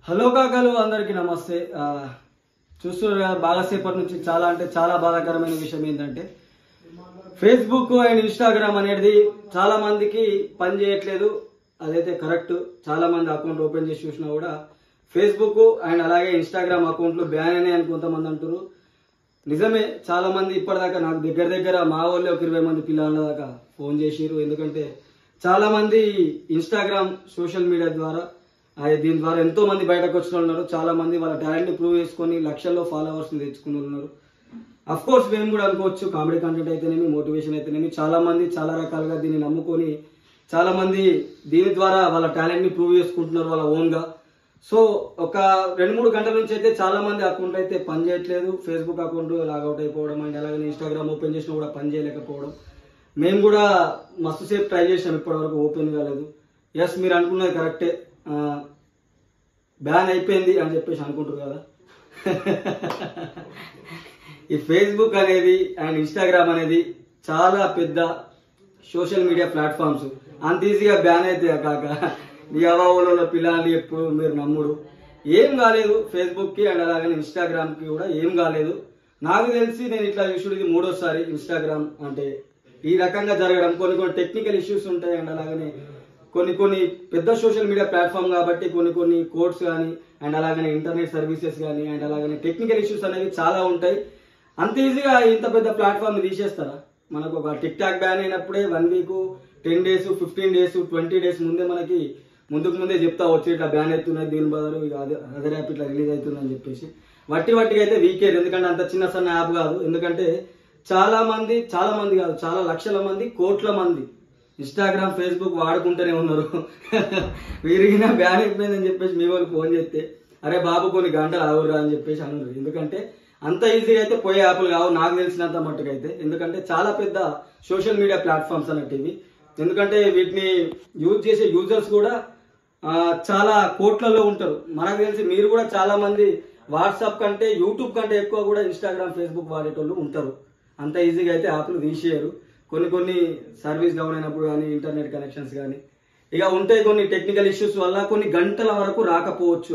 Hello కాకలు అందరికీ నమస్తే. చూస్తున్నారు బాగాసేపటి నుంచి చాలా అంటే చాలా బాధాకరమైన విషయం ఏంటంటే ఫేస్బుక్ అండ్ ఇన్స్టాగ్రామ్ అనేది చాలా మందికి పని చేయట్లేదు. అదైతే కరెక్ట్. చాలా మంది అకౌంట్ ఓపెన్ చేసి చూసినా కూడా ఫేస్బుక్ అండ్ అలాగే ఇన్స్టాగ్రామ్ అకౌంట్లు బ్యాన్ అయినాయి అని కొంతమంది అంటారు. నిజమే, చాలా మంది ఇప్పటిదాకా నాకు దగ్గర మా వాళ్ళే ఒక 20 మంది పిల్లల దాకా ఫోన్ చేసిరు. ఎందుకంటే చాలా మంది ఇన్స్టాగ్రామ్ సోషల్ మీడియా ద్వారా దీని ద్వారా ఎంతో మంది బయటకు వచ్చిన ఉన్నారు. చాలా మంది వాళ్ళ టాలెంట్ ని ప్రూవ్ చేసుకొని లక్షల్లో ఫాలోవర్స్ తెచ్చుకుని ఉన్నారు. అఫ్ కోర్స్ మేము కూడా అనుకోవచ్చు, కామెడీ కంటెంట్ అయితేనేమి, మోటివేషన్ అయితేనేమి, చాలా మంది చాలా రకాలుగా దీన్ని నమ్ముకొని చాలా మంది దీని ద్వారా వాళ్ళ టాలెంట్ ని ప్రూవ్ చేసుకుంటున్నారు వాళ్ళ ఓన్ గా. సో ఒక 2-3 గంటల నుంచి అయితే చాలా మంది అకౌంట్ అయితే పని చేయట్లేదు. ఫేస్బుక్ అకౌంట్ లాగౌట్ అయిపోవడం అండ్ అలాగే ఇన్స్టాగ్రామ్ ఓపెన్ చేసినా కూడా పని చేయలేకపోవడం. మేము కూడా మస్తు సేపు ట్రై చేసాం, ఇప్పటివరకు ఓపెన్ కాలేదు. ఎస్, మీరు అనుకున్నది కరెక్టే, బ్యాన్ అయిపోయింది అని చెప్పేసి అనుకుంటారు కదా. ఈ ఫేస్బుక్ అనేది అండ్ ఇన్స్టాగ్రామ్ అనేది చాలా పెద్ద సోషల్ మీడియా ప్లాట్ఫామ్స్. అంత ఈజీగా బ్యాన్ అయితే కాక మీ అవావులలో పిల్లలు ఎప్పుడు మీరు నమ్ముడు. ఏం కాలేదు ఫేస్బుక్ కి అండ్ అలాగే ఇన్స్టాగ్రామ్ కి కూడా ఏం కాలేదు. నాకు తెలిసి నేను ఇట్లా చూసుడు ఇది 3వసారి ఇన్స్టాగ్రామ్ అంటే ఈ రకంగా జరగడం. కొన్ని టెక్నికల్ ఇష్యూస్ ఉంటాయి అండ్ అలాగనే కొన్ని పెద్ద సోషల్ మీడియా ప్లాట్ఫామ్ కాబట్టి కొన్ని కోడ్స్ కానీ అండ్ అలాగనే ఇంటర్నెట్ సర్వీసెస్ కానీ అండ్ అలాగనే టెక్నికల్ ఇష్యూస్ అనేవి చాలా ఉంటాయి. అంత ఈజీగా ఇంత పెద్ద ప్లాట్ఫామ్ తీసేస్తారా? మనకు ఒక టిక్ టాక్ బ్యాన్ అయినప్పుడే 1 వీక్, 10 days, 15 days, 20 days ముందే మనకి ముందే చెప్తా వచ్చి ఇట్లా బ్యాన్ అవుతున్నది, దీని బదులు ఇక అదర్ యాప్ ఇట్లా రిలీజ్ అవుతుందని చెప్పేసి. వట్టిగా అయితే వీకేర్. ఎందుకంటే అంత చిన్న సన్న యాప్ కాదు. ఎందుకంటే చాలా మంది కాదు, చాలా లక్షల మంది, కోట్ల మంది ఇన్స్టాగ్రామ్ ఫేస్బుక్ వాడుకుంటూనే ఉన్నారు. వీరిగినా బ్యాన్ అయిపోయిందని చెప్పేసి మీ వాళ్ళు ఫోన్ చేస్తే అరే బాబు కొన్ని గంటలు ఆగురా అని చెప్పేసి అన్నారు. ఎందుకంటే అంత ఈజీగా అయితే పోయే యాప్లు కావు నాకు తెలిసినంత మట్టుకైతే. ఎందుకంటే చాలా పెద్ద సోషల్ మీడియా ప్లాట్ఫామ్స్ అన్నట్టు ఇవి. ఎందుకంటే వీటిని యూజ్ చేసే యూజర్స్ కూడా చాలా కోట్లలో ఉంటారు. మనకు తెలిసి మీరు కూడా చాలా మంది వాట్సాప్ కంటే యూట్యూబ్ కంటే ఎక్కువ కూడా ఇన్స్టాగ్రామ్ ఫేస్బుక్ వాడేటోళ్ళు ఉంటారు. అంత ఈజీగా అయితే యాప్లు తీసేయరు. కొన్ని సర్వీస్ డౌన్ అయినప్పుడు కానీ ఇంటర్నెట్ కనెక్షన్స్ కానీ ఇక ఉంటాయి. కొన్ని టెక్నికల్ ఇష్యూస్ వల్ల కొన్ని గంటల వరకు రాకపోవచ్చు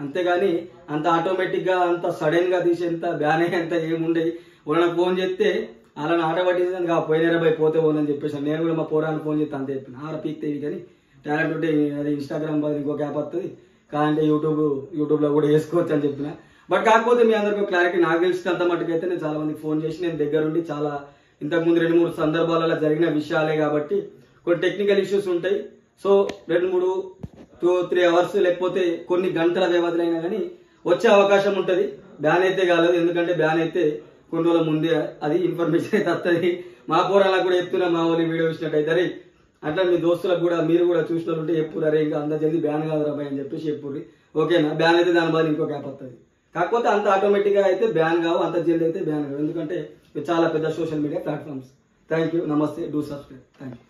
అంతేగాని అంత ఆటోమేటిక్ గా అంత సడన్ గా తీసేంత బ్యాన్ అయ్యేంత ఏముండేది. వాళ్ళకి ఫోన్ చేస్తే అలా ఆటోమేటిక్ పోయినరబై పోతే పోనని చెప్పేసి నేను కూడా మా పోరానికి ఫోన్ చేస్తే అంతే చెప్పిన ఆర పీక్తేవి. కానీ టాలెంట్ ఉంటే అది ఇన్స్టాగ్రామ్ బదులు ఇంకొక యాప్ వస్తుంది, కాదంటే యూట్యూబ్ లో కూడా వేసుకోవచ్చు అని చెప్పిన. బట్ కాకపోతే మీ అందరికీ క్లారిటీ నాకు తెలిసినంత మట్టుకైతే నేను చాలా మందికి ఫోన్ చేసి నేను దగ్గరుండి చాలా ఇంతకుముందు 2-3 సందర్భాలలో జరిగిన విషయాలే కాబట్టి కొన్ని టెక్నికల్ ఇష్యూస్ ఉంటాయి. సో 2-3 అవర్స్ లేకపోతే కొన్ని గంటల వ్యవధిలో కానీ వచ్చే అవకాశం ఉంటుంది. బ్యాన్ అయితే కాలేదు. ఎందుకంటే బ్యాన్ అయితే కొన్ని రోజుల ముందే అది ఇన్ఫర్మేషన్ అయితే వస్తుంది. మా పోరాలకు కూడా చెప్తున్నా, మా వాళ్ళు వీడియో ఇచ్చినట్టయితే అరే అట్లా మీ దోస్తులకు కూడా మీరు కూడా చూసినట్టుంటే చెప్పురు, అరే ఇంకా అంత జల్దీ బ్యాన్ కాదు రాబాయ్ అని చెప్పేసి చెప్పుర్రి. ఓకేనా? బ్యాన్ అయితే దాని బదులు ఇంకొక యాప్ వస్తుంది. కాకపోతే అంత ఆటోమేటిక్ గా అయితే బ్యాన్ కావు, అంత జల్దీ అయితే బ్యాన్ కావు. ఎందుకంటే చాలా పెద్ద social media platforms. Thank you, నమస్తే, డూ సబ్స్క్రైబ్. Thank you.